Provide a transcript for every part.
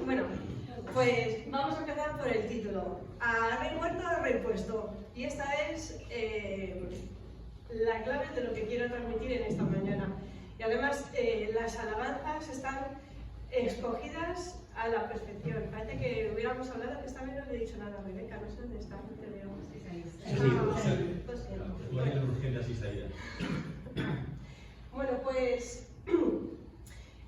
Bueno, pues vamos a empezar por el título. A rey muerto, a rey puesto. Y esta es la clave de lo que quiero transmitir en esta mañana. Y además las alabanzas están escogidas a la perfección. Parece que hubiéramos hablado, que esta vez no le he dicho nada a Rebeca, no sé dónde está, no te veo. Bueno, pues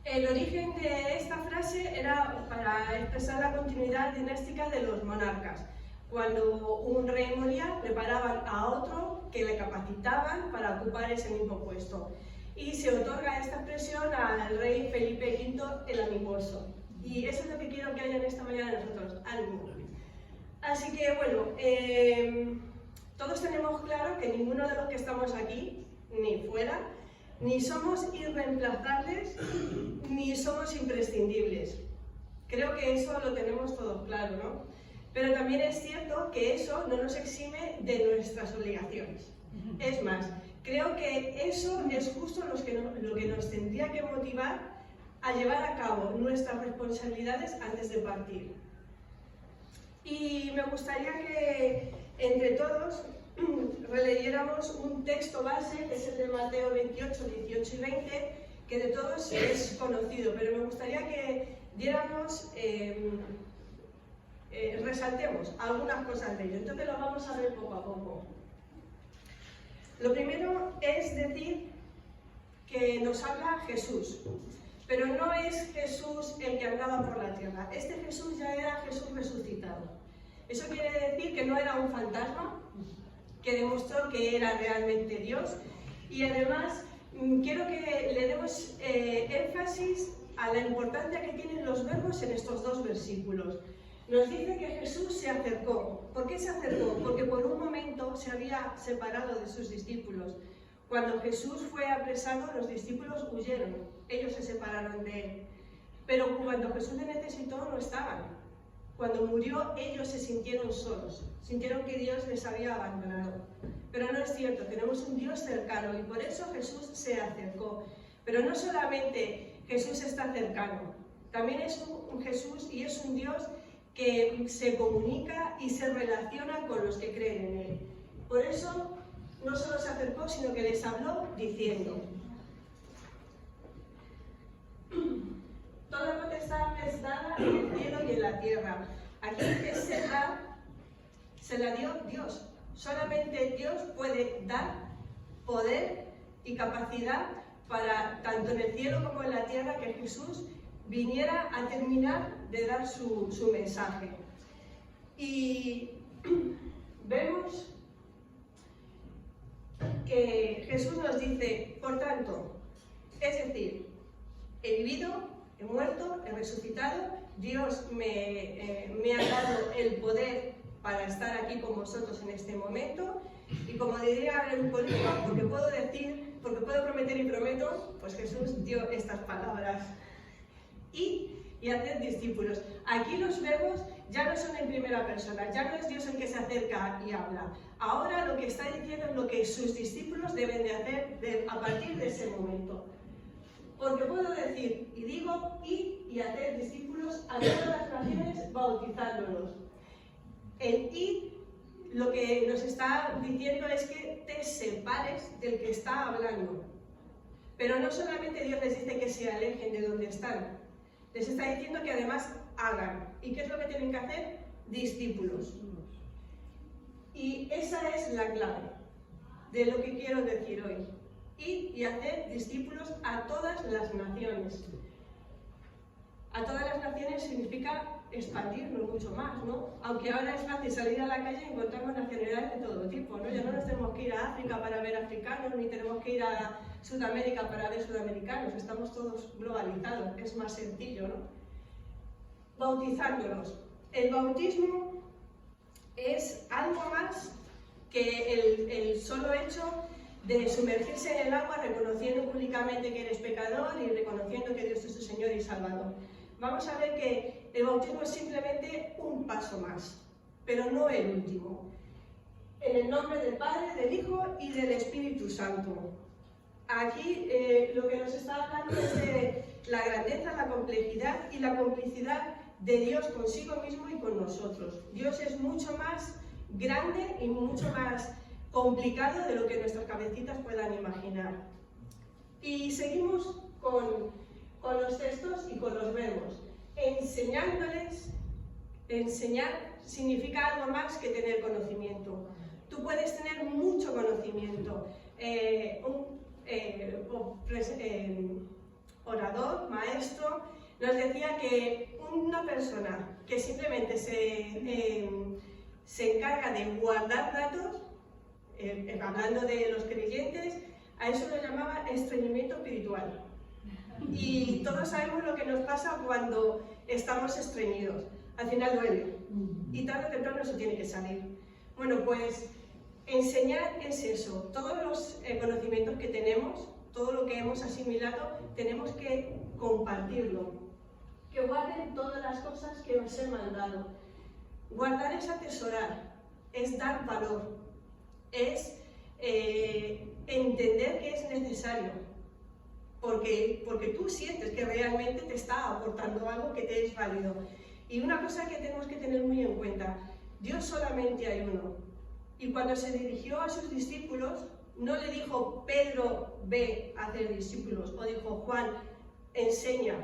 el origen de esta frase era para expresar la continuidad dinástica de los monarcas. Cuando un rey moría, preparaban a otro que le capacitaban para ocupar ese mismo puesto. Y se otorga esta expresión al rey Felipe V el Animoso. Y eso es lo que quiero que haya en esta mañana de nosotros, ánimo. Así que bueno, todos tenemos claro que ninguno de los que estamos aquí, ni fuera, ni somos irreemplazables, ni somos imprescindibles. Creo que eso lo tenemos todos claro, ¿no? Pero también es cierto que eso no nos exime de nuestras obligaciones. Es más, creo que eso es justo lo que nos tendría que motivar a llevar a cabo nuestras responsabilidades antes de partir. Y me gustaría que entre todos releyéramos un texto base, que es el de Mateo 28, 18 y 20, que de todos es conocido, pero me gustaría que diéramos, resaltemos algunas cosas de ello. Entonces lo vamos a ver poco a poco. Lo primero es decir que nos habla Jesús, pero no es Jesús el que andaba por la tierra. Este Jesús ya era Jesús resucitado. Eso quiere decir que no era un fantasma, que demostró que era realmente Dios. Y además quiero que le demos énfasis a la importancia que tienen los verbos en estos dos versículos. Nos dice que Jesús se acercó. ¿Por qué se acercó? Porque por un momento se había separado de sus discípulos. Cuando Jesús fue apresado, los discípulos huyeron. Ellos se separaron de él. Pero cuando Jesús le necesitó, no estaban. Cuando murió, ellos se sintieron solos. Sintieron que Dios les había abandonado. Pero no es cierto, tenemos un Dios cercano y por eso Jesús se acercó. Pero no solamente Jesús está cercano, también es un Jesús y es un Dios que se comunica y se relaciona con los que creen en Él. Por eso no solo se acercó, sino que les habló diciendo: toda potestad me es dada en el cielo y en la tierra. Aquí que se la dio Dios. Solamente Dios puede dar poder y capacidad para, tanto en el cielo como en la tierra, que Jesús viniera a terminar de dar su mensaje. Y vemos que Jesús nos dice, por tanto, es decir, he vivido, he muerto, he resucitado, Dios me ha dado el poder para estar aquí con vosotros en este momento, y como diría un político, porque puedo decir, porque puedo prometer y prometo, pues Jesús dio estas palabras. Y hacer discípulos. Aquí los verbos ya no son en primera persona, ya no es Dios el que se acerca y habla. Ahora lo que está diciendo es lo que sus discípulos deben de hacer a partir de ese momento. Porque puedo decir, y digo, y hacer discípulos a todas las naciones bautizándolos. El y lo que nos está diciendo es que te separes del que está hablando. Pero no solamente Dios les dice que se alejen de donde están, les está diciendo que además hagan. ¿Y qué es lo que tienen que hacer? Discípulos. Y esa es la clave de lo que quiero decir hoy. Ir y hacer discípulos a todas las naciones. A todas las naciones significa expandirnos mucho más, ¿no? Aunque ahora es fácil salir a la calle y encontramos nacionalidades de todo tipo, ¿no? Ya no nos tenemos que ir a África para ver africanos, ni tenemos que ir a Sudamérica para ver sudamericanos, estamos todos globalizados, es más sencillo, ¿no? Bautizándolos. El bautismo es algo más que el solo hecho de sumergirse en el agua reconociendo públicamente que eres pecador y reconociendo que Dios es tu Señor y Salvador. Vamos a ver que el bautismo es simplemente un paso más, pero no el último. En el nombre del Padre, del Hijo y del Espíritu Santo. Aquí lo que nos está hablando es de la grandeza, la complejidad y la complicidad de Dios consigo mismo y con nosotros. Dios es mucho más grande y mucho más complicado de lo que nuestras cabecitas puedan imaginar. Y seguimos con los textos y con los verbos. Enseñándoles, enseñar significa algo más que tener conocimiento. Tú puedes tener mucho conocimiento. Orador, maestro, nos decía que una persona que simplemente se encarga de guardar datos, hablando de los creyentes, a eso lo llamaba estreñimiento espiritual. Y todos sabemos lo que nos pasa cuando estamos estreñidos. Al final duele. Y tarde o temprano eso tiene que salir. Bueno, pues enseñar es eso. Todos los conocimientos que tenemos, todo lo que hemos asimilado, tenemos que compartirlo. Que guarden todas las cosas que os he mandado. Guardar es atesorar, es dar valor, es entender que es necesario, porque tú sientes que realmente te está aportando algo que te es válido. Y una cosa que tenemos que tener muy en cuenta, Dios solamente hay uno. Y cuando se dirigió a sus discípulos, no le dijo, Pedro, ve a hacer discípulos, o dijo, Juan, enseña.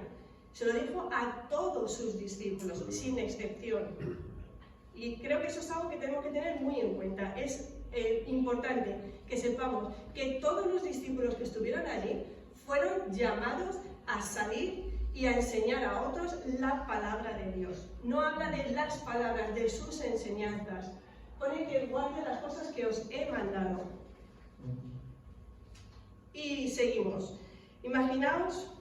Se lo dijo a todos sus discípulos, sin excepción. Y creo que eso es algo que tenemos que tener muy en cuenta. Es importante que sepamos que todos los discípulos que estuvieron allí fueron llamados a salir y a enseñar a otros la palabra de Dios. No habla de las palabras, de sus enseñanzas. Pone que guarde las cosas que os he mandado. Y seguimos. Imaginaos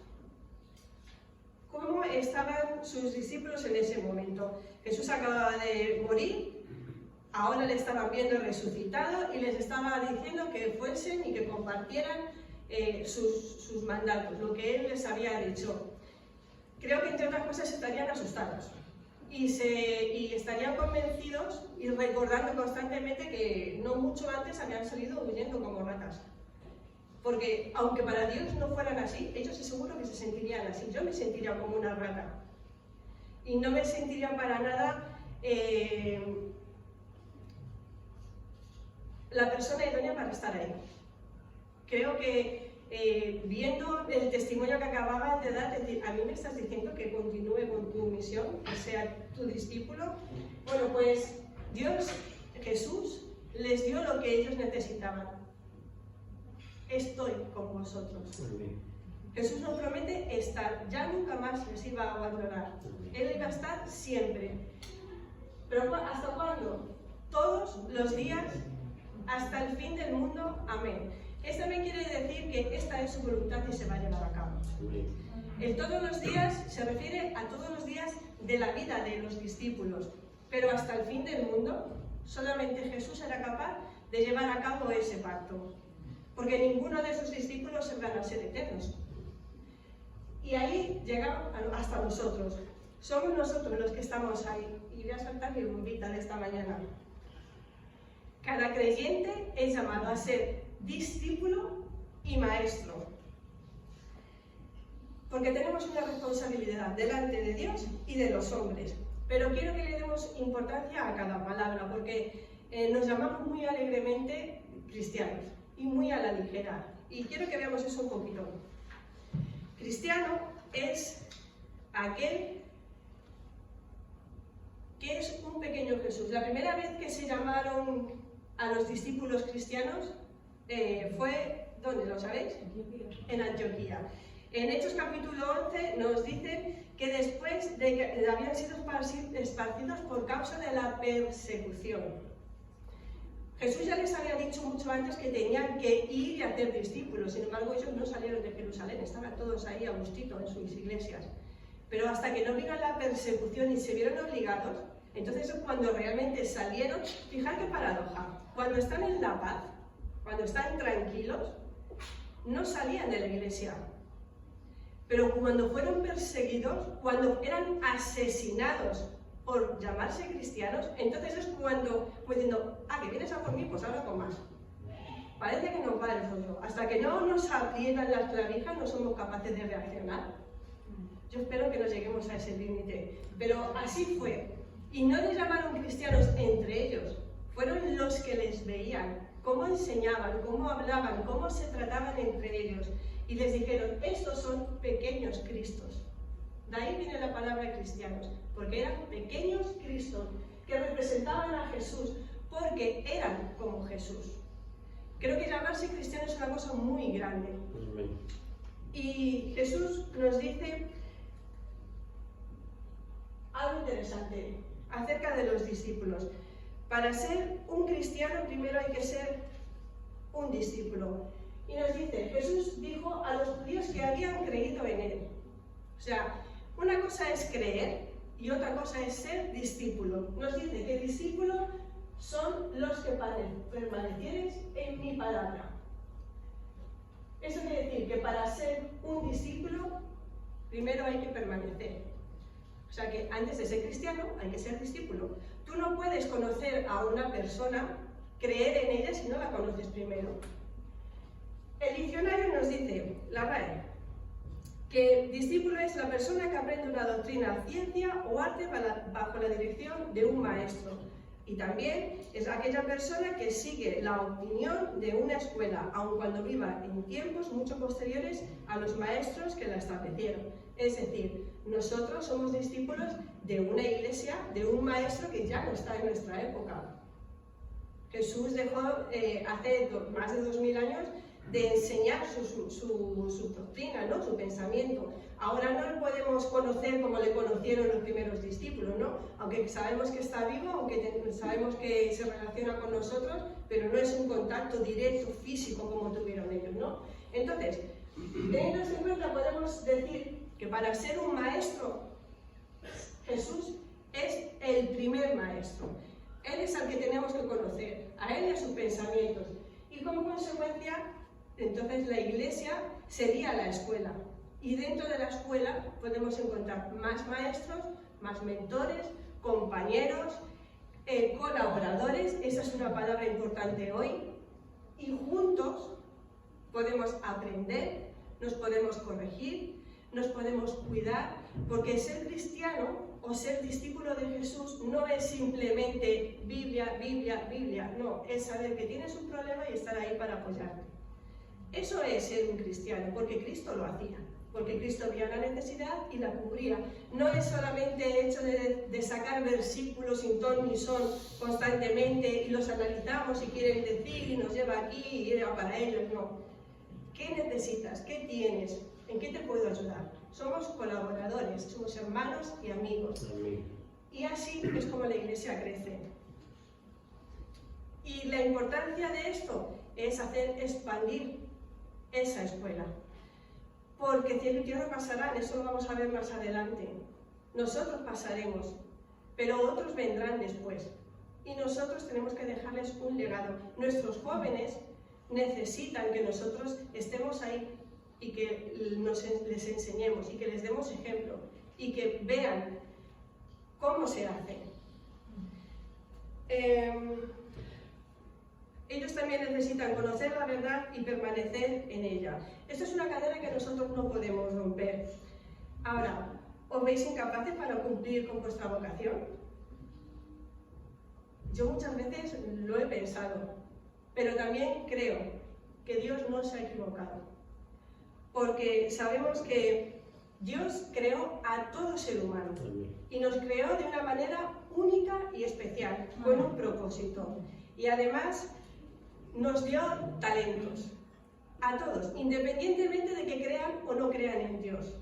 cómo estaban sus discípulos en ese momento. Jesús acababa de morir, ahora le estaban viendo resucitado y les estaba diciendo que fuesen y que compartieran sus mandatos, lo que Él les había dicho. Creo que entre otras cosas estarían asustados y estarían convencidos y recordando constantemente que no mucho antes habían salido huyendo como ratas. Porque aunque para Dios no fueran así, ellos seguro que se sentirían así. Yo me sentiría como una rata. Y no me sentiría para nada la persona idónea para estar ahí. Creo que viendo el testimonio que acababa de dar, a mí me estás diciendo que continúe con tu misión, que sea tu discípulo. Bueno, pues Dios, Jesús, les dio lo que ellos necesitaban. Estoy con vosotros. Jesús nos promete estar, ya nunca más les iba a abandonar. Él iba a estar siempre. ¿Pero hasta cuándo? Todos los días, hasta el fin del mundo. Amén. Esto me quiere decir que esta es su voluntad y se va a llevar a cabo. El todos los días se refiere a todos los días de la vida de los discípulos, pero hasta el fin del mundo solamente Jesús era capaz de llevar a cabo ese pacto, porque ninguno de sus discípulos van a ser eternos. Y ahí llega hasta nosotros. Somos nosotros los que estamos ahí. Y voy a saltar mi bombita de esta mañana. Cada creyente es llamado a ser discípulo y maestro. Porque tenemos una responsabilidad delante de Dios y de los hombres. Pero quiero que le demos importancia a cada palabra, porque nos llamamos muy alegremente cristianos y muy a la ligera. Y quiero que veamos eso un poquito. Cristiano es aquel que es un pequeño Jesús. La primera vez que se llamaron a los discípulos cristianos fue, ¿dónde lo sabéis? En Antioquía. En Hechos capítulo 11 nos dice que después de que habían sido esparcidos por causa de la persecución. Jesús ya les había dicho mucho antes que tenían que ir y hacer discípulos, sin embargo ellos no salieron de Jerusalén, estaban todos ahí a gustito en sus iglesias. Pero hasta que no vino la persecución y se vieron obligados, entonces es cuando realmente salieron. Fijad qué paradoja, cuando están en la paz, cuando están tranquilos, no salían de la iglesia. Pero cuando fueron perseguidos, cuando eran asesinados por llamarse cristianos, entonces es cuando, pues diciendo, que vienes a por mí, pues ahora con más. Parece que nos va el rollo. Hasta que no nos aprietan las clavijas, no somos capaces de reaccionar. Yo espero que no lleguemos a ese límite, pero así fue. Y no les llamaron cristianos entre ellos, fueron los que les veían, cómo enseñaban, cómo hablaban, cómo se trataban entre ellos. Y les dijeron, estos son pequeños cristos. De ahí viene la palabra cristianos, porque eran pequeños cristos que representaban a Jesús, porque eran como Jesús. Creo que llamarse cristiano es una cosa muy grande. Y Jesús nos dice algo interesante acerca de los discípulos. Para ser un cristiano primero hay que ser un discípulo. Y nos dice, Jesús dijo a los judíos que habían creído en él. O sea, una cosa es creer y otra cosa es ser discípulo. Nos dice que discípulos son los que permanecieres en mi palabra. Eso quiere decir que para ser un discípulo, primero hay que permanecer. O sea que antes de ser cristiano, hay que ser discípulo. Tú no puedes conocer a una persona, creer en ella, si no la conoces primero. El diccionario nos dice, la RAE, que discípulo es la persona que aprende una doctrina, ciencia o arte bajo la dirección de un maestro. Y también es aquella persona que sigue la opinión de una escuela, aun cuando viva en tiempos mucho posteriores a los maestros que la establecieron. Es decir, nosotros somos discípulos de una iglesia, de un maestro que ya no está en nuestra época. Jesús dejó hace más de 2000 años de enseñar su doctrina, ¿no? Su pensamiento. Ahora no lo podemos conocer como le conocieron los primeros discípulos, ¿no? Aunque sabemos que está vivo, aunque sabemos que se relaciona con nosotros, pero no es un contacto directo, físico, como tuvieron ellos, ¿no? Entonces, teniendo esto en cuenta, podemos decir que para ser un maestro, Jesús es el primer maestro. Él es al que tenemos que conocer, a él y a sus pensamientos. Y como consecuencia, entonces la iglesia sería la escuela. Y dentro de la escuela podemos encontrar más maestros, más mentores, compañeros, colaboradores, esa es una palabra importante hoy, y juntos podemos aprender, nos podemos corregir, nos podemos cuidar, porque ser cristiano o ser discípulo de Jesús no es simplemente Biblia, Biblia, Biblia, no, es saber que tienes un problema y estar ahí para apoyarte. Eso es ser un cristiano, porque Cristo lo hacía, porque Cristo vio la necesidad y la cubría. No es solamente el hecho de sacar versículos sin ton ni son constantemente y los analizamos y quieren decir y nos lleva aquí y lleva para ellos, no. ¿Qué necesitas? ¿Qué tienes? ¿En qué te puedo ayudar? Somos colaboradores, somos hermanos y amigos. Amén. Y así es como la iglesia crece. Y la importancia de esto es hacer expandir esa escuela. Porque cielo y tierra pasarán, eso lo vamos a ver más adelante. Nosotros pasaremos, pero otros vendrán después. Y nosotros tenemos que dejarles un legado. Nuestros jóvenes necesitan que nosotros estemos ahí y que les enseñemos y que les demos ejemplo y que vean cómo se hace. Ellos también necesitan conocer la verdad y permanecer en ella. Esto es una cadena que nosotros no podemos romper. Ahora, ¿os veis incapaces para cumplir con vuestra vocación? Yo muchas veces lo he pensado, pero también creo que Dios no se ha equivocado. Porque sabemos que Dios creó a todo ser humano y nos creó de una manera única y especial, con un propósito. Y además nos dio talentos, a todos, independientemente de que crean o no crean en Dios.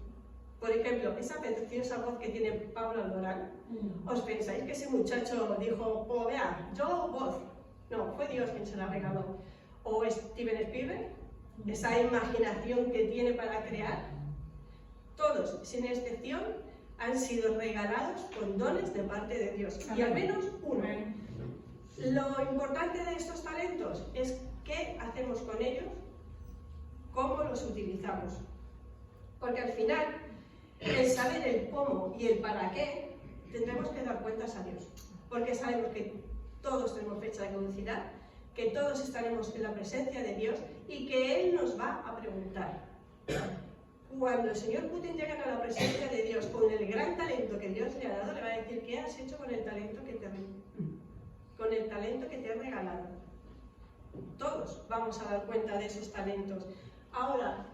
Por ejemplo, esa preciosa voz que tiene Pablo Alborán, ¿os pensáis que ese muchacho dijo, oh, vea, yo voz? No, fue Dios quien se la regaló. O Steven Spielberg, esa imaginación que tiene para crear. Todos, sin excepción, han sido regalados con dones de parte de Dios, y al menos uno. Lo importante de estos talentos es qué hacemos con ellos, cómo los utilizamos. Porque al final, el saber el cómo y el para qué, tendremos que dar cuentas a Dios. Porque sabemos que todos tenemos fecha de caducidad, que todos estaremos en la presencia de Dios y que Él nos va a preguntar. cuando el señor Putin llega a la presencia de Dios con el gran talento que Dios le ha dado, le va a decir: ¿qué has hecho con el talento que te he regalado? Todos vamos a dar cuenta de esos talentos. Ahora,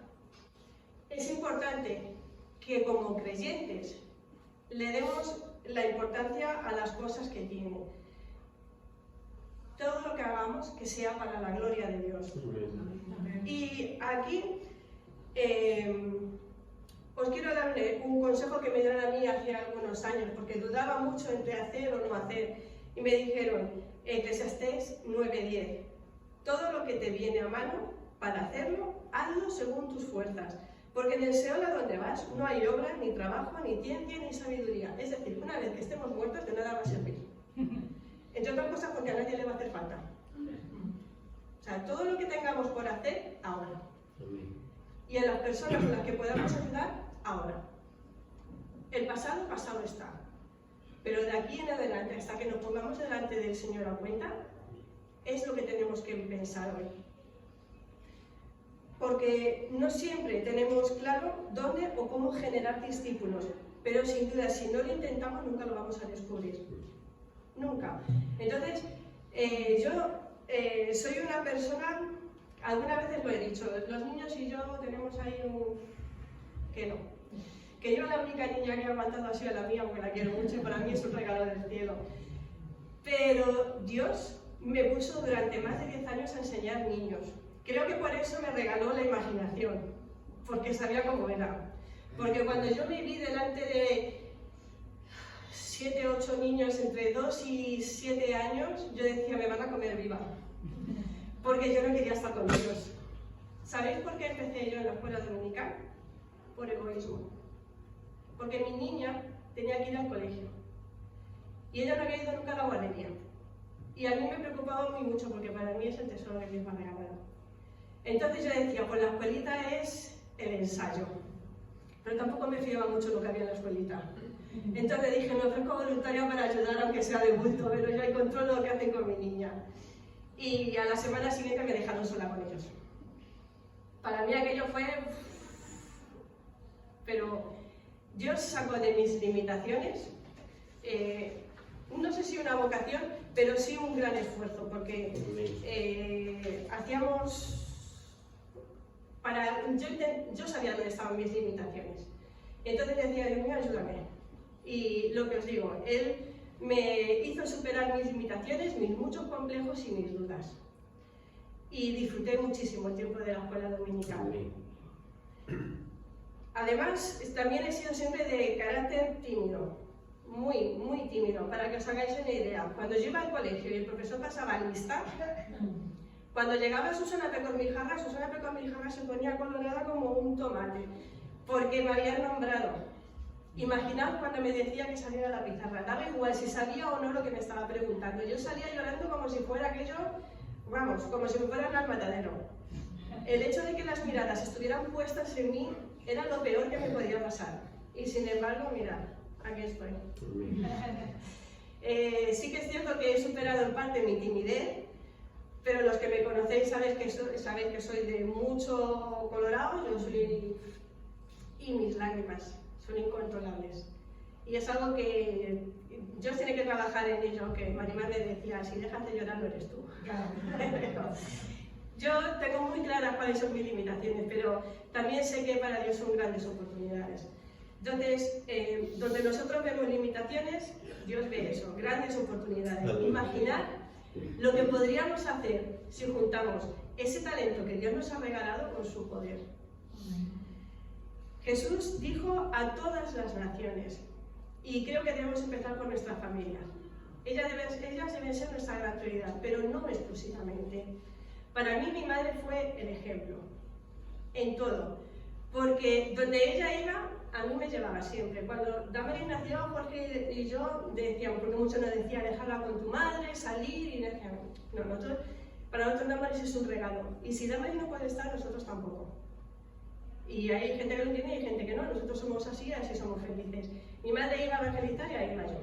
es importante que como creyentes le demos la importancia a las cosas que tienen. Todo lo que hagamos que sea para la gloria de Dios. Y aquí os quiero darle un consejo que me dieron a mí hace algunos años, porque dudaba mucho entre hacer o no hacer, y me dijeron, Eclesiastés 9:10, todo lo que te viene a mano para hacerlo, hazlo según tus fuerzas, porque en el Seol a donde vas no hay obra, ni trabajo, ni ciencia, ni sabiduría. Es decir, una vez que estemos muertos, de nada va a servir. Entre otras cosas porque a nadie le va a hacer falta. O sea, todo lo que tengamos por hacer, ahora. Y a las personas a las que podamos ayudar, ahora. El pasado, pasado está. Pero de aquí en adelante, hasta que nos pongamos delante del Señor a cuenta, es lo que tenemos que pensar hoy. Porque no siempre tenemos claro dónde o cómo generar discípulos, pero sin duda, si no lo intentamos, nunca lo vamos a descubrir. Nunca. Entonces, yo soy una persona, algunas veces lo he dicho, los niños y yo tenemos ahí un... que no. Que yo la única niña que ha aguantado ha sido la mía, aunque la quiero mucho, y para mí es un regalo del cielo. Pero Dios me puso durante más de 10 años a enseñar niños. Creo que por eso me regaló la imaginación, porque sabía cómo era. Porque cuando yo me vi delante de 7 o 8 niños entre 2 y 7 años, yo decía, me van a comer viva. Porque yo no quería estar con ellos. ¿Sabéis por qué empecé yo en la escuela dominical? Por egoísmo. Porque mi niña tenía que ir al colegio. Y ella no había ido nunca a la guardería. Y a mí me preocupaba muy mucho, porque para mí es el tesoro que Dios me ha regalado. Entonces yo decía, pues la escuelita es el ensayo. Pero tampoco me fiaba mucho lo que había en la escuelita. Entonces dije, me ofrezco voluntaria para ayudar, aunque sea de bulto, pero yo ahí controlo lo que hacen con mi niña. Y a la semana siguiente me dejaron sola con ellos. Para mí aquello fue... Pero Dios sacó de mis limitaciones, no sé si una vocación, pero sí un gran esfuerzo, porque hacíamos... Yo sabía dónde estaban mis limitaciones. Entonces decía, Dios mío, ayúdame. Y lo que os digo, Él me hizo superar mis limitaciones, mis muchos complejos y mis dudas. Y disfruté muchísimo el tiempo de la escuela dominical. Además, también he sido siempre de carácter tímido, muy, muy tímido, para que os hagáis una idea. Cuando yo iba al colegio y el profesor pasaba lista, cuando llegaba Susana Pecormijarra se ponía colorada como un tomate, porque me habían nombrado. Imaginaos cuando me decía que saliera a la pizarra, daba igual si sabía o no lo que me estaba preguntando. Yo salía llorando como si fuera aquello, vamos, como si me fuera al matadero. El hecho de que las miradas estuvieran puestas en mí era lo peor que me podía pasar. Y sin embargo, mirad, aquí estoy. Sí que es cierto que he superado en parte mi timidez, pero los que me conocéis sabéis que soy de mucho colorado, y mis lágrimas son incontrolables. Y es algo que Dios tiene que trabajar en ello, que Marimar me decía, si dejas de llorar no eres tú. Yo tengo muy claras cuáles son mis limitaciones, pero también sé que para Dios son grandes oportunidades. Entonces, donde nosotros vemos limitaciones, Dios ve eso, grandes oportunidades. Imaginar lo que podríamos hacer si juntamos ese talento que Dios nos ha regalado con su poder. Jesús dijo a todas las naciones, y creo que debemos empezar por nuestra familia. Ellas deben ser nuestra gran prioridad, pero no exclusivamente. Para mí mi madre fue el ejemplo, en todo, porque donde ella iba, a mí me llevaba siempre. Cuando Damaris nació, Jorge y yo decíamos, porque muchos nos decían, dejarla con tu madre, salir, y decíamos, no, para nosotros Damaris es un regalo, y si Damaris no puede estar, nosotros tampoco. Y hay gente que lo entiende y hay gente que no, nosotros somos así somos felices. Mi madre iba a evangelizar y ahí iba yo.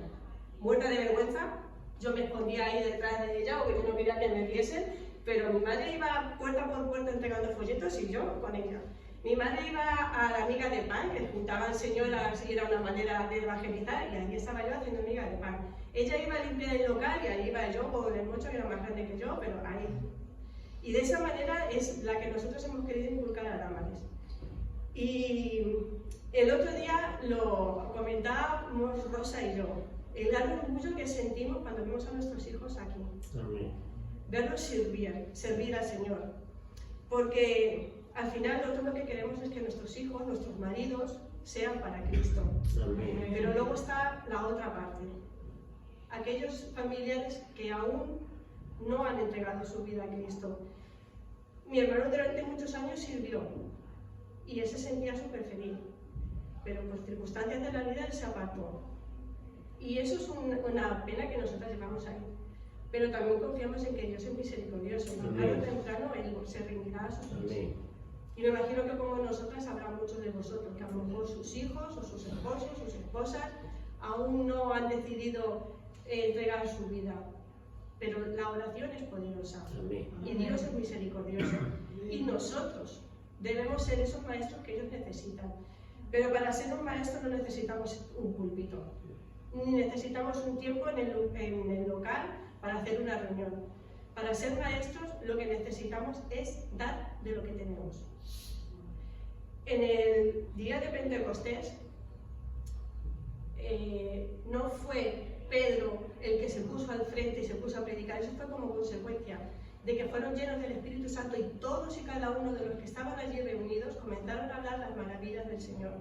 Muerta de vergüenza, yo me escondía ahí detrás de ella, porque yo no quería que me viesen, pero mi madre iba puerta por puerta entregando folletos y yo con ella. Mi madre iba a la miga de pan, que juntaban señoras y era una manera de evangelizar, y ahí estaba yo haciendo miga de pan. Ella iba a limpiar el local y ahí iba yo con el mocho, que era más grande que yo, pero ahí. Y de esa manera es la que nosotros hemos querido inculcar a Damaris. Y el otro día lo comentábamos Rosa y yo, el gran orgullo que sentimos cuando vemos a nuestros hijos aquí. Amén. Verlos servir al Señor. Porque al final nosotros lo que queremos es que nuestros hijos, nuestros maridos, sean para Cristo. Amén. Pero luego está la otra parte. Aquellos familiares que aún no han entregado su vida a Cristo. Mi hermano durante muchos años sirvió y él se sentía súper feliz, pero por circunstancias de la vida él se apartó. Y eso es una pena que nosotros llevamos ahí. Pero también confiamos en que Dios es misericordioso y tarde o temprano Él se rendirá a sus pies. Y me imagino que como nosotras habrá muchos de vosotros que a lo mejor sus hijos o sus esposos, sus esposas aún no han decidido entregar su vida. Pero la oración es poderosa y Dios es misericordioso. Y nosotros debemos ser esos maestros que ellos necesitan. Pero para ser un maestro no necesitamos un púlpito, ni necesitamos un tiempo en el local para hacer una reunión. Para ser maestros lo que necesitamos es dar de lo que tenemos. En el día de Pentecostés no fue Pedro el que se puso al frente y se puso a predicar, eso fue como consecuencia de que fueron llenos del Espíritu Santo y todos y cada uno de los que estaban allí reunidos comenzaron a hablar las maravillas del Señor.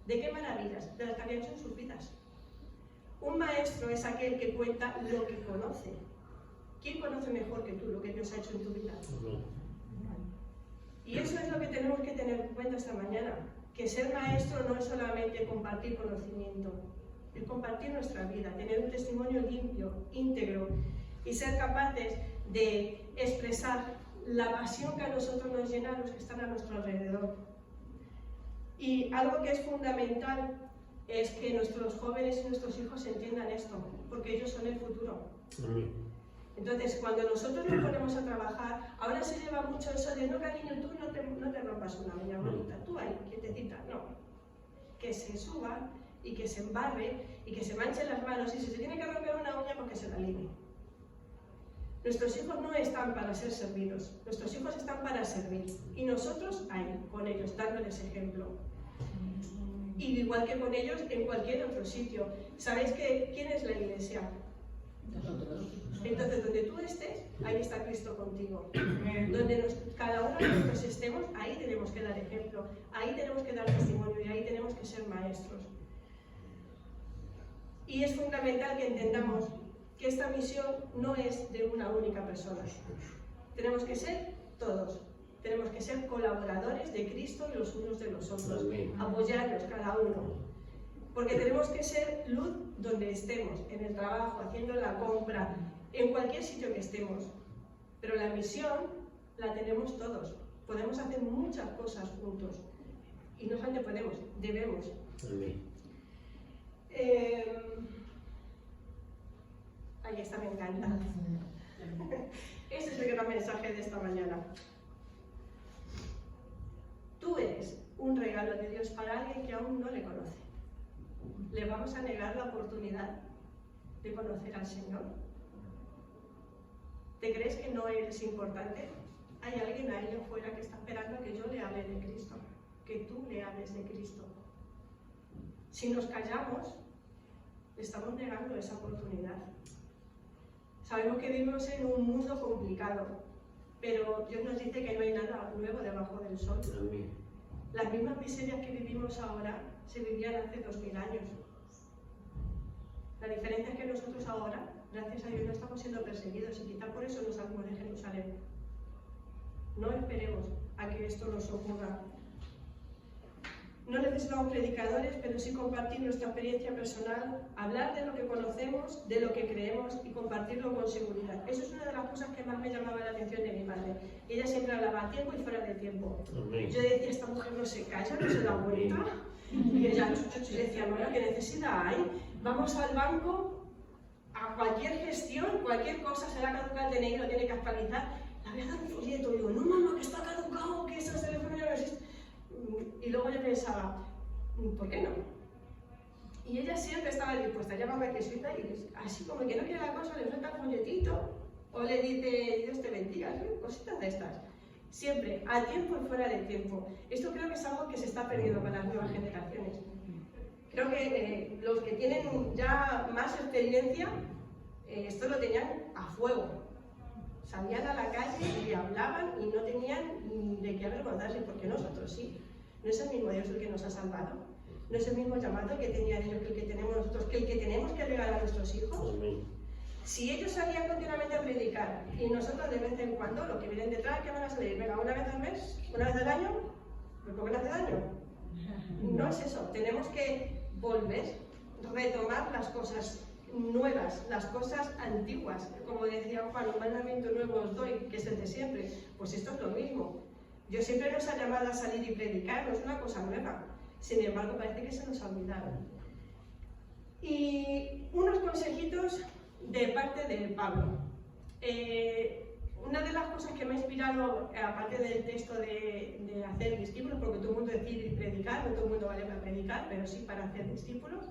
¿De qué maravillas? De las que había hecho en sus vidas. Un maestro es aquel que cuenta lo que conoce. ¿Quién conoce mejor que tú lo que Dios ha hecho en tu vida? Y eso es lo que tenemos que tener en cuenta esta mañana, que ser maestro no es solamente compartir conocimiento, es compartir nuestra vida, tener un testimonio limpio, íntegro y ser capaces de expresar la pasión que a nosotros nos llena a los que están a nuestro alrededor. Y algo que es fundamental es que nuestros jóvenes y nuestros hijos entiendan esto, porque ellos son el futuro. Entonces, cuando nosotros nos ponemos a trabajar, ahora se lleva mucho eso de no, cariño, tú no te rompas una uña bonita, tú ahí, quietecita, no. Que se suba y que se embarre y que se manche las manos y si se tiene que romper una uña, pues que se la limpie. Nuestros hijos no están para ser servidos, nuestros hijos están para servir y nosotros ahí, con ellos, dándoles ejemplo. Y igual que con ellos en cualquier otro sitio. ¿Sabéis quién es la iglesia? Nosotros. Entonces, donde tú estés, ahí está Cristo contigo. Donde cada uno de nosotros estemos, ahí tenemos que dar ejemplo, ahí tenemos que dar testimonio y ahí tenemos que ser maestros. Y es fundamental que entendamos que esta misión no es de una única persona. Tenemos que ser todos. Tenemos que ser colaboradores de Cristo y los unos de los otros. Apoyarnos cada uno. Porque tenemos que ser luz donde estemos, en el trabajo, haciendo la compra, en cualquier sitio que estemos. Pero la misión la tenemos todos. Podemos hacer muchas cosas juntos. Y no solamente podemos, debemos. Ahí está, me encanta. Ese es el gran mensaje de esta mañana. Tú eres un regalo de Dios para alguien que aún no le conoce. ¿Le vamos a negar la oportunidad de conocer al Señor? ¿Te crees que no eres importante? Hay alguien ahí afuera que está esperando que yo le hable de Cristo, que tú le hables de Cristo. Si nos callamos, le estamos negando esa oportunidad. Sabemos que vivimos en un mundo complicado, pero Dios nos dice que no hay nada nuevo debajo del sol. Las mismas miserias que vivimos ahora se vivían hace 2000 años. La diferencia es que nosotros ahora, gracias a Dios, no estamos siendo perseguidos y quizá por eso nos salimos de Jerusalén. No esperemos a que esto nos ocurra. No necesitamos predicadores, pero sí compartir nuestra experiencia personal, hablar de lo que conocemos, de lo que creemos y compartirlo con seguridad. Eso es una de las cosas que más me llamaba la atención de mi madre. Ella siempre hablaba a tiempo y fuera de tiempo. Yo decía, esta mujer no se calla, no se da vuelta. Y ella decía, bueno, ¿qué necesidad hay? Vamos al banco, a cualquier gestión, cualquier cosa, será caducado el DNI, lo tiene que actualizar. Le voy a dar un folleto. Y digo, no mamá, que está caducado, que ese teléfono ya no existe. Y luego yo pensaba, ¿por qué no? Y ella siempre estaba dispuesta, llámame que suelta y así como que no quiere la cosa, le suelta el folletito o le dice Dios te bendiga, ¿sí? Cositas de estas. Siempre, a tiempo y fuera de tiempo. Esto creo que es algo que se está perdiendo con las nuevas generaciones. Creo que los que tienen ya más experiencia, esto lo tenían a fuego. Salían a la calle y hablaban y no tenían de qué avergonzarse, porque nosotros sí. No es el mismo Dios el que nos ha salvado. No es el mismo llamado que tenían ellos que el que tenemos nosotros, que el que tenemos que regalar a nuestros hijos. Si ellos salían continuamente a predicar y nosotros de vez en cuando, lo que vienen detrás, ¿qué van a salir? Venga, una vez al mes, una vez al año, ¿por qué no hace daño? No es eso, tenemos que volver, retomar las cosas nuevas, las cosas antiguas. Como decía Juan, un mandamiento nuevo os doy, que es el de siempre. Pues esto es lo mismo. Yo siempre nos ha llamado a salir y predicar, no es una cosa nueva. Sin embargo, parece que se nos ha olvidado. Y unos consejitos de parte de Pablo. Una de las cosas que me ha inspirado, aparte del texto de hacer discípulos, porque todo el mundo decide predicar, no todo el mundo vale para predicar, pero sí para hacer discípulos,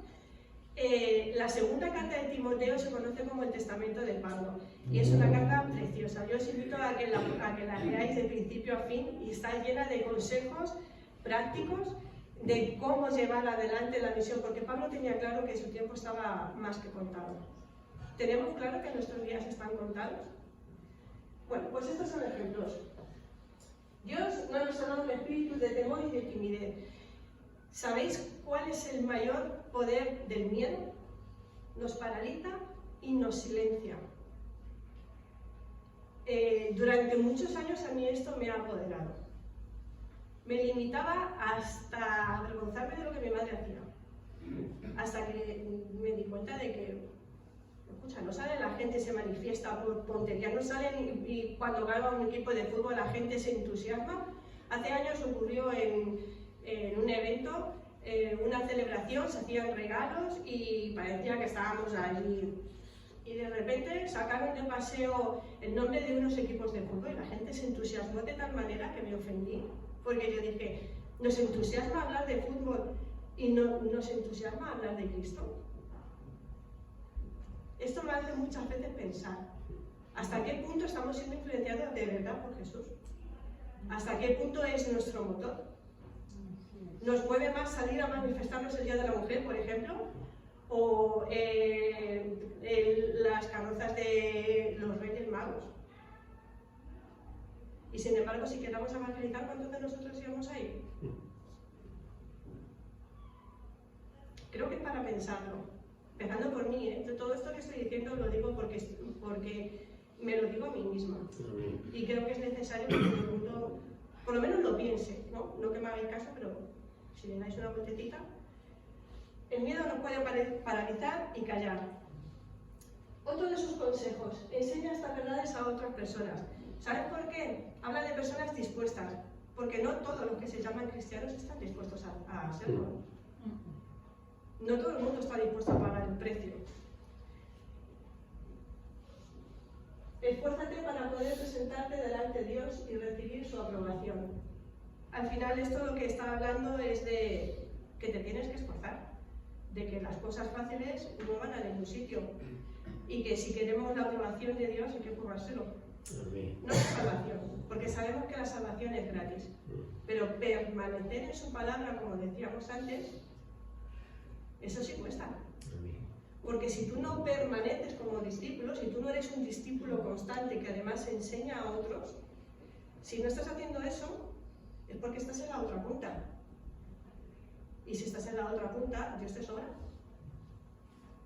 la segunda carta de Timoteo se conoce como el Testamento de Pablo y es una carta preciosa. Yo os invito a que la leáis de principio a fin y está llena de consejos prácticos de cómo llevar adelante la misión, porque Pablo tenía claro que su tiempo estaba más que contado. ¿Tenemos claro que nuestros días están contados? Bueno, pues estos son ejemplos. Dios no nos ha dado un espíritu de temor y de timidez. ¿Sabéis cuál es el mayor poder del miedo? Nos paraliza y nos silencia. Durante muchos años a mí esto me ha apoderado. Me limitaba hasta avergonzarme de lo que mi madre hacía. Hasta que me di cuenta de que, escucha, no sale la gente, se manifiesta por tonterías, no salen y cuando gana un equipo de fútbol la gente se entusiasma. Hace años ocurrió en un evento, una celebración, se hacían regalos y parecía que estábamos allí. Y de repente sacaron de paseo el nombre de unos equipos de fútbol y la gente se entusiasmó de tal manera que me ofendí. Porque yo dije, nos entusiasma hablar de fútbol y no nos entusiasma hablar de Cristo. Esto me hace muchas veces pensar, ¿hasta qué punto estamos siendo influenciados de verdad por Jesús? ¿Hasta qué punto es nuestro motor? ¿Nos mueve más salir a manifestarnos el Día de la Mujer, por ejemplo? ¿O las carrozas de los Reyes Magos? Y sin embargo, si quedamos a evangelizar, ¿cuántos de nosotros íbamos a ir? Creo que es para pensarlo. Empezando por mí, ¿eh? Todo esto que estoy diciendo lo digo porque me lo digo a mí misma. Y creo que es necesario que todo el mundo, por lo menos lo piense, ¿no? No que me hagáis caso, pero si le dais una vueltecita. El miedo nos puede paralizar y callar. Otro de sus consejos, enseña estas verdades a otras personas. ¿Sabes por qué? Habla de personas dispuestas, porque no todos los que se llaman cristianos están dispuestos a hacerlo. No todo el mundo está dispuesto a pagar el precio. Esfuérzate para poder presentarte delante de Dios y recibir su aprobación. Al final esto lo que está hablando es de que te tienes que esforzar, de que las cosas fáciles no van a ningún sitio y que si queremos la aprobación de Dios hay que currárselo. No es salvación, porque sabemos que la salvación es gratis, pero permanecer en su palabra, como decíamos antes, eso sí cuesta. Porque si tú no permaneces como discípulo, si tú no eres un discípulo constante que además enseña a otros, si no estás haciendo eso, es porque estás en la otra punta. Y si estás en la otra punta, Dios te sobra.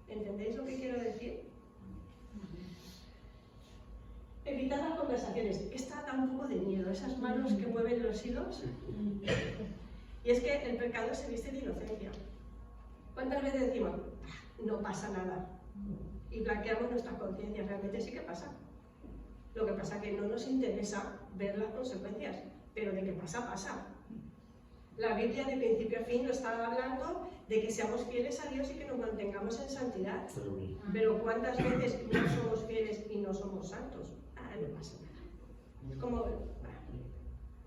¿Entendéis lo que quiero decir? Evitar las conversaciones. Esta da un poco de miedo, esas manos que mueven los hilos. Y es que el pecado se viste de inocencia. ¿Cuántas veces decimos, no pasa nada? Y blanqueamos nuestras conciencias. Realmente sí que pasa. Lo que pasa es que no nos interesa ver las consecuencias, pero de que pasa, pasa. La Biblia de principio a fin nos está hablando de que seamos fieles a Dios y que nos mantengamos en santidad. Pero ¿cuántas veces no somos fieles y no somos santos? No pasa nada. Es como,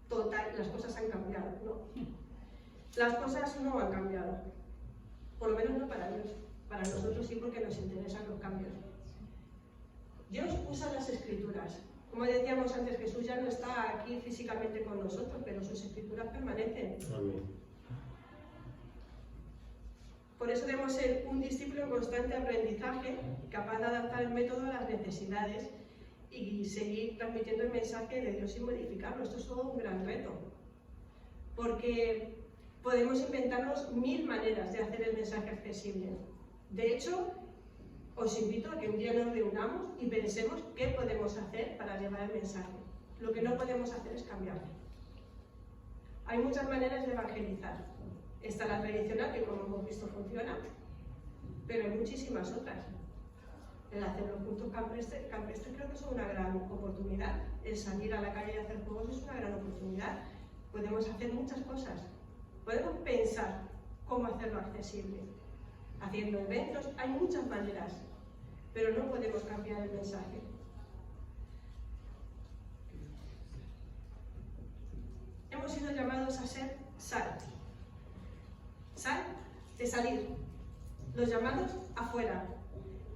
total, las cosas han cambiado, ¿no? Las cosas no han cambiado, por lo menos no para Dios. Para nosotros sí, porque nos interesan los cambios. Dios usa las Escrituras. Como decíamos antes, Jesús ya no está aquí físicamente con nosotros, pero sus Escrituras permanecen. Amén. Por eso debemos ser un discípulo en constante aprendizaje, capaz de adaptar el método a las necesidades y seguir transmitiendo el mensaje de Dios sin modificarlo. Esto es todo un gran reto, porque podemos inventarnos 1000 maneras de hacer el mensaje accesible. De hecho, os invito a que un día nos reunamos y pensemos qué podemos hacer para llevar el mensaje. Lo que no podemos hacer es cambiarlo. Hay muchas maneras de evangelizar. Está la tradicional, que como hemos visto funciona, pero hay muchísimas otras. El hacer los puntos campestres creo que es una gran oportunidad. El salir a la calle y hacer juegos es una gran oportunidad. Podemos hacer muchas cosas. Podemos pensar cómo hacerlo accesible. Haciendo eventos, hay muchas maneras, pero no podemos cambiar el mensaje. Hemos sido llamados a ser sal. Sal de salir, los llamados afuera,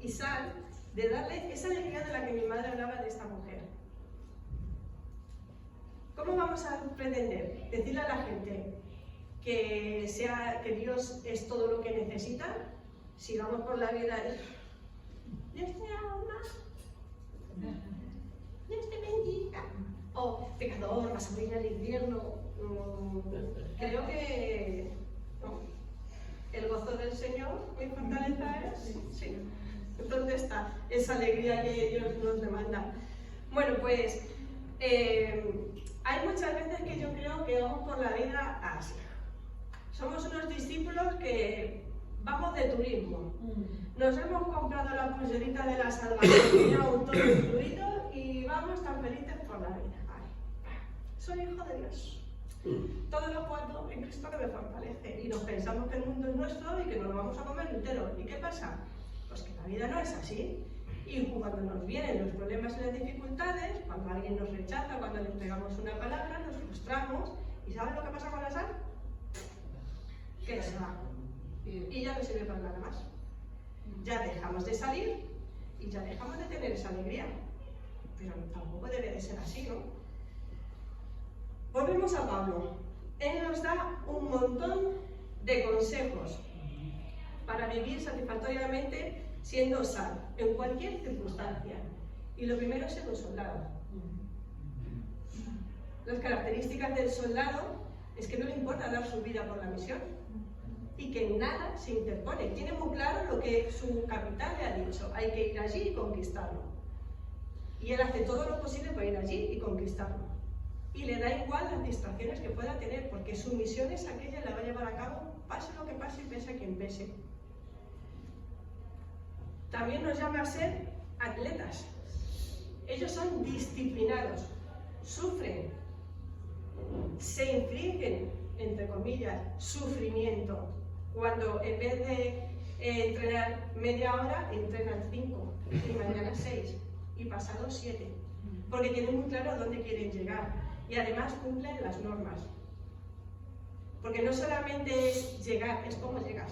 y sal de darle esa alegría de la que mi madre hablaba de esta mujer. ¿Cómo vamos a pretender decirle a la gente que Dios es todo lo que necesita si vamos por la vida y Dios te ama, Dios te bendiga, o pecador, vas a morir en el infierno? Creo que no. El gozo del Señor, mi fortaleza es, sí. ¿Dónde está esa alegría que Dios nos demanda? Bueno, pues hay muchas veces que yo creo que vamos por la vida así. Somos unos discípulos que vamos de turismo. Nos hemos comprado la pulserita de la salvación, todo incluido, y vamos tan felices por la vida. Ay, soy hijo de Dios. Todo lo puedo en Cristo que me fortalece. Y nos pensamos que el mundo es nuestro y que nos lo vamos a comer entero. ¿Y qué pasa? Pues que la vida no es así. Y cuando nos vienen los problemas y las dificultades, cuando alguien nos rechaza, cuando le pegamos una palabra, nos frustramos. ¿Y sabes lo que pasa con la sal? Que se va. Y ya no sirve para nada más. Ya dejamos de salir y ya dejamos de tener esa alegría. Pero tampoco debe de ser así, ¿no? Volvemos a Pablo. Él nos da un montón de consejos para vivir satisfactoriamente siendo sal, en cualquier circunstancia. Y lo primero es ser un soldado. Las características del soldado es que no le importa dar su vida por la misión y que nada se interpone. Tiene muy claro lo que su capitán le ha dicho: hay que ir allí y conquistarlo. Y él hace todo lo posible para ir allí y conquistarlo. Y le da igual las distracciones que pueda tener, porque su misión es aquella y la va a llevar a cabo, pase lo que pase y pese a quien pese. También nos llama a ser atletas. Ellos son disciplinados, sufren, se infligen, entre comillas, sufrimiento, cuando en vez de entrenar media hora, entrenan 5, y mañana 6, y pasado 7, porque tienen muy claro a dónde quieren llegar. Y además cumplen las normas. Porque no solamente es llegar, es cómo llegas.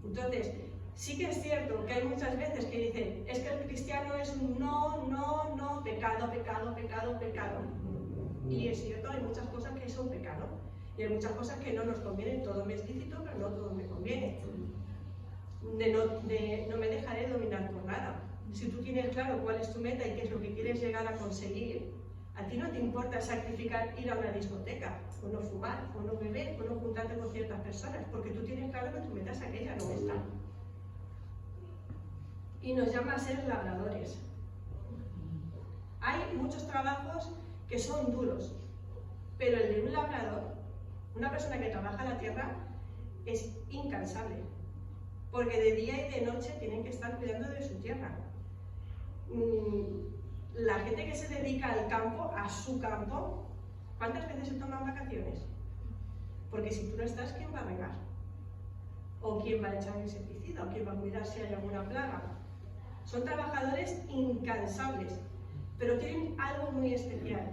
Entonces, sí que es cierto que hay muchas veces que dicen, es que el cristiano es un no, pecado, pecado, pecado, pecado. Y es cierto, hay muchas cosas que son pecado. Y hay muchas cosas que no nos convienen. Todo me es lícito, pero no todo me conviene. No me dejaré dominar por nada. Si tú tienes claro cuál es tu meta y qué es lo que quieres llegar a conseguir, a ti no te importa sacrificar ir a una discoteca, o no fumar, o no beber, o no juntarte con ciertas personas, porque tú tienes claro que tu meta es aquella, no esta. Y nos llama a ser labradores. Hay muchos trabajos que son duros, pero el de un labrador, una persona que trabaja la tierra, es incansable, porque de día y de noche tienen que estar cuidando de su tierra. La gente que se dedica al campo, a su campo, ¿cuántas veces se toman vacaciones? Porque si tú no estás, ¿quién va a regar? ¿O quién va a echar insecticida? ¿O quién va a cuidar si hay alguna plaga? Son trabajadores incansables, pero tienen algo muy especial.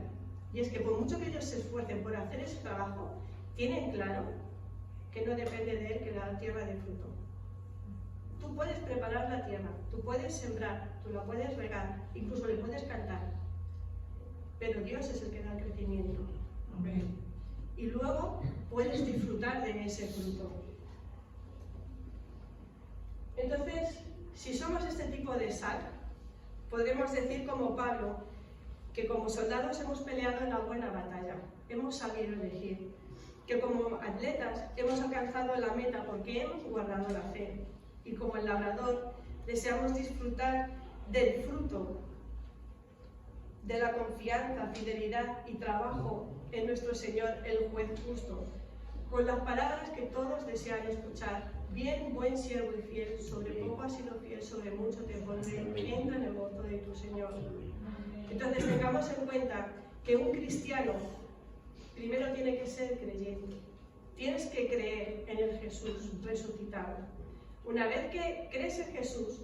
Y es que por mucho que ellos se esfuercen por hacer ese trabajo, tienen claro que no depende de él que la tierra dé fruto. Tú puedes preparar la tierra, tú puedes sembrar, tú la puedes regar, incluso le puedes cantar, pero Dios es el que da el crecimiento. Amén. Y luego puedes disfrutar de ese fruto. Entonces, si somos este tipo de sal, podremos decir como Pablo, que como soldados hemos peleado en la buena batalla, hemos sabido elegir, que como atletas hemos alcanzado la meta porque hemos guardado la fe, y como el labrador deseamos disfrutar del fruto de la confianza, fidelidad y trabajo en nuestro Señor, el juez justo, con las palabras que todos desean escuchar. Bien, buen siervo y fiel, sobre poco has sido fiel, sobre mucho te pondré, entra en el gozo de tu Señor. Entonces tengamos en cuenta que un cristiano primero tiene que ser creyente. Tienes que creer en el Jesús resucitado. Una vez que crees en Jesús,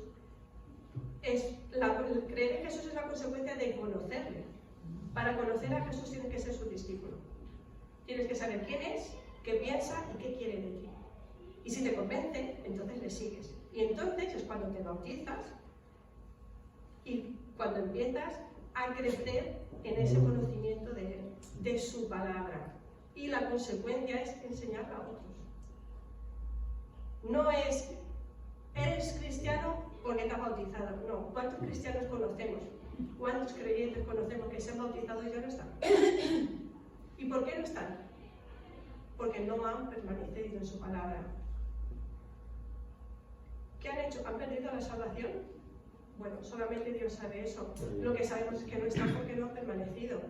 creer en Jesús es la consecuencia de conocerle. Para conocer a Jesús tienes que ser su discípulo. Tienes que saber quién es, qué piensa y qué quiere de ti. Y si te convence, entonces le sigues. Y entonces es cuando te bautizas y cuando empiezas a crecer en ese conocimiento de él, de su palabra. Y la consecuencia es enseñarla a otros. No es, eres cristiano porque te has bautizado. No, ¿cuántos cristianos conocemos? ¿Cuántos creyentes conocemos que se han bautizado y ya no están? ¿Y por qué no están? Porque no han permanecido en su palabra. ¿Qué han hecho? ¿Han perdido la salvación? Bueno, solamente Dios sabe eso. Lo que sabemos es que no están porque no han permanecido.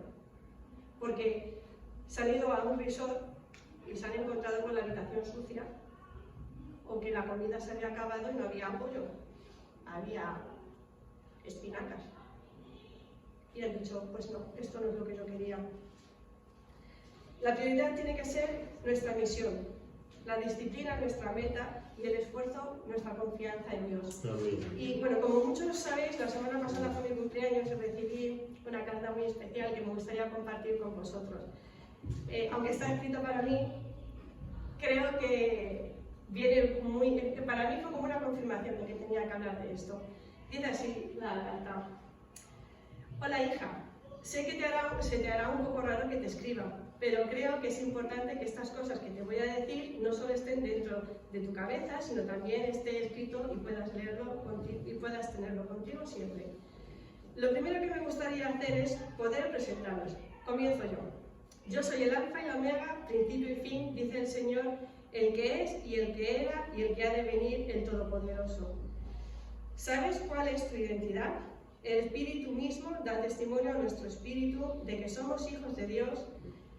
Porque se han ido a un resort y se han encontrado con la habitación sucia, o que la comida se había acabado y no había pollo, había espinacas. Y han dicho, pues no, esto no es lo que yo quería. La prioridad tiene que ser nuestra misión, la disciplina nuestra meta y el esfuerzo nuestra confianza en Dios. Y bueno, como muchos sabéis, la semana pasada fue mi cumpleaños y recibí una carta muy especial que me gustaría compartir con vosotros. Aunque está escrito para mí, creo que viene para mí fue como una confirmación de que tenía que hablar de esto. Dice así la carta: hola hija, sé que se te hará un poco raro que te escriba, pero creo que es importante que estas cosas que te voy a decir no solo estén dentro de tu cabeza, sino también esté escrito y puedas leerlo y puedas tenerlo contigo siempre. Lo primero que me gustaría hacer es poder presentarlos. Comienzo yo. Yo soy el alfa y la omega, principio y fin, dice el Señor, el que es y el que era y el que ha de venir, el Todopoderoso. ¿Sabes cuál es tu identidad? El Espíritu mismo da testimonio a nuestro espíritu de que somos hijos de Dios.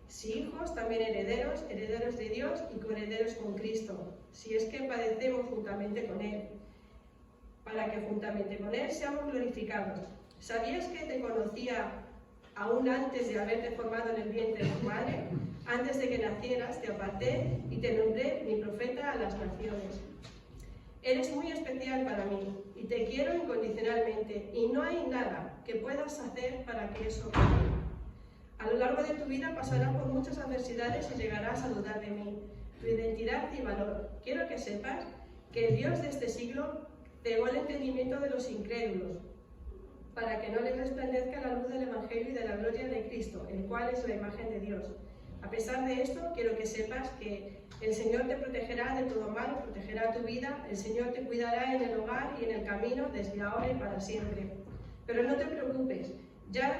Si hijos, también herederos, herederos de Dios y coherederos con Cristo, si es que padecemos juntamente con Él, para que juntamente con Él seamos glorificados. ¿Sabías que te conocía aún antes de haberte formado en el vientre de tu madre? Antes de que nacieras te aparté y te nombré mi profeta a las naciones. Eres muy especial para mí y te quiero incondicionalmente y no hay nada que puedas hacer para que eso cambie. A lo largo de tu vida pasarás por muchas adversidades y llegarás a dudar de mí, tu identidad y valor. Quiero que sepas que el Dios de este siglo cegó el entendimiento de los incrédulos, para que no les resplandezca la luz del Evangelio y de la gloria de Cristo, el cual es la imagen de Dios. A pesar de esto, quiero que sepas que el Señor te protegerá de todo mal, protegerá tu vida, el Señor te cuidará en el hogar y en el camino desde ahora y para siempre. Pero no te preocupes, ya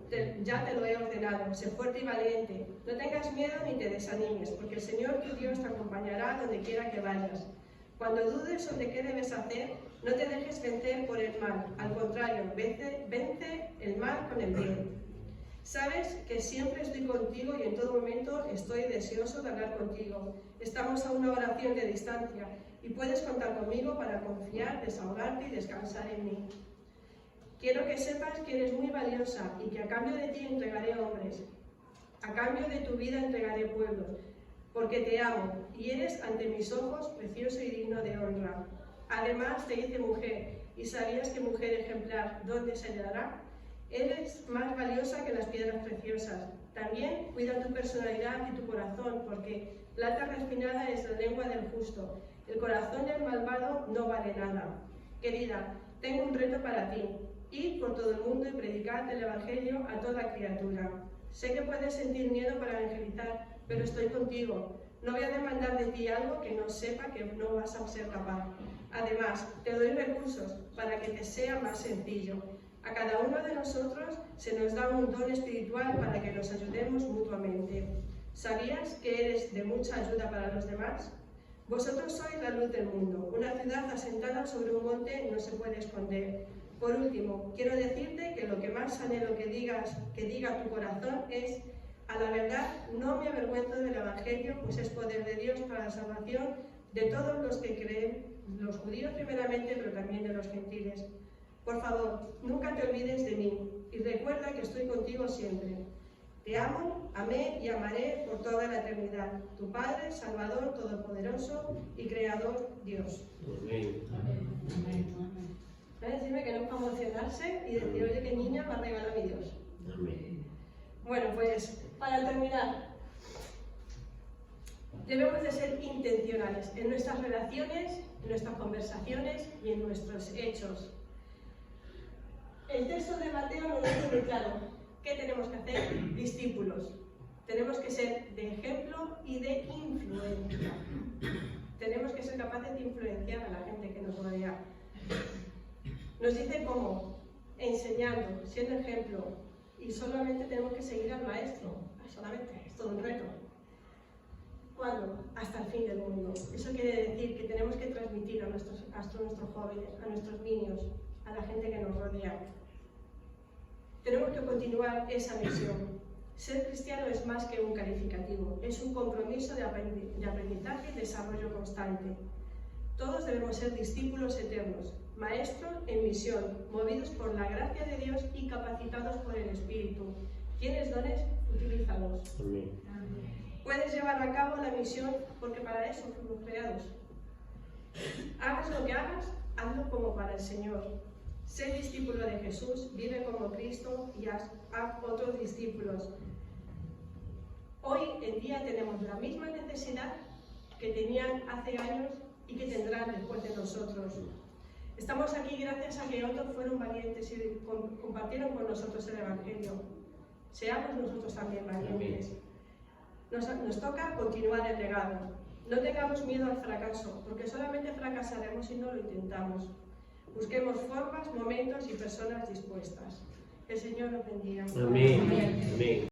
te lo he ordenado, sé fuerte y valiente, no tengas miedo ni te desanimes, porque el Señor tu Dios te acompañará donde quiera que vayas. Cuando dudes sobre qué debes hacer, no te dejes vencer por el mal, al contrario, vence el mal con el bien. Sabes que siempre estoy contigo y en todo momento estoy deseoso de hablar contigo. Estamos a una oración de distancia y puedes contar conmigo para confiar, desahogarte y descansar en mí. Quiero que sepas que eres muy valiosa y que a cambio de ti entregaré hombres. A cambio de tu vida entregaré pueblos, porque te amo y eres ante mis ojos precioso y digno de honra. Además te hice mujer y sabías que mujer ejemplar, ¿dónde se le dará? Eres más valiosa que las piedras preciosas. También cuida tu personalidad y tu corazón, porque plata refinada es la lengua del justo. El corazón del malvado no vale nada. Querida, tengo un reto para ti. Ir por todo el mundo y predicar el Evangelio a toda criatura. Sé que puedes sentir miedo para evangelizar, pero estoy contigo. No voy a demandar de ti algo que no sepa que no vas a ser capaz. Además, te doy recursos para que te sea más sencillo. A cada uno de nosotros se nos da un don espiritual para que nos ayudemos mutuamente. ¿Sabías que eres de mucha ayuda para los demás? Vosotros sois la luz del mundo. Una ciudad asentada sobre un monte no se puede esconder. Por último, quiero decirte que lo que más anhelo que diga tu corazón es: a la verdad, no me avergüenzo del Evangelio, pues es poder de Dios para la salvación de todos los que creen, los judíos primeramente, pero también de los gentiles. Por favor, nunca te olvides de mí y recuerda que estoy contigo siempre. Te amo, amé y amaré por toda la eternidad. Tu Padre, Salvador, Todopoderoso y Creador, Dios. Amén. Voy a decirme que no es para emocionarse y decir, oye, qué niña me ha regalado mi Dios. Amén. Bueno, pues para terminar, debemos de ser intencionales en nuestras relaciones, en nuestras conversaciones y en nuestros hechos. El texto de Mateo nos dice muy claro: ¿qué tenemos que hacer? Discípulos. Tenemos que ser de ejemplo y de influencia. Tenemos que ser capaces de influenciar a la gente que nos rodea. Nos dice cómo: enseñando, siendo ejemplo. Y solamente tenemos que seguir al maestro. Solamente, es todo un reto. ¿Cuándo? Hasta el fin del mundo. Eso quiere decir que tenemos que transmitir a nuestros jóvenes, a nuestros niños, a la gente que nos rodea. Tenemos que continuar esa misión. Ser cristiano es más que un calificativo, es un compromiso de aprendizaje y desarrollo constante. Todos debemos ser discípulos eternos, maestros en misión, movidos por la gracia de Dios y capacitados por el Espíritu. ¿Tienes dones? Utilízalos. Amén. Puedes llevar a cabo la misión porque para eso fuimos creados. Hagas lo que hagas, hazlo como para el Señor. Sé discípulo de Jesús, vive como Cristo y haz otros discípulos. Hoy en día tenemos la misma necesidad que tenían hace años y que tendrán después de nosotros. Estamos aquí gracias a que otros fueron valientes y compartieron con nosotros el Evangelio. Seamos nosotros también valientes. Nos toca continuar el legado. No tengamos miedo al fracaso, porque solamente fracasaremos si no lo intentamos. Busquemos formas, momentos y personas dispuestas. Que el Señor nos bendiga. Amén. Amén.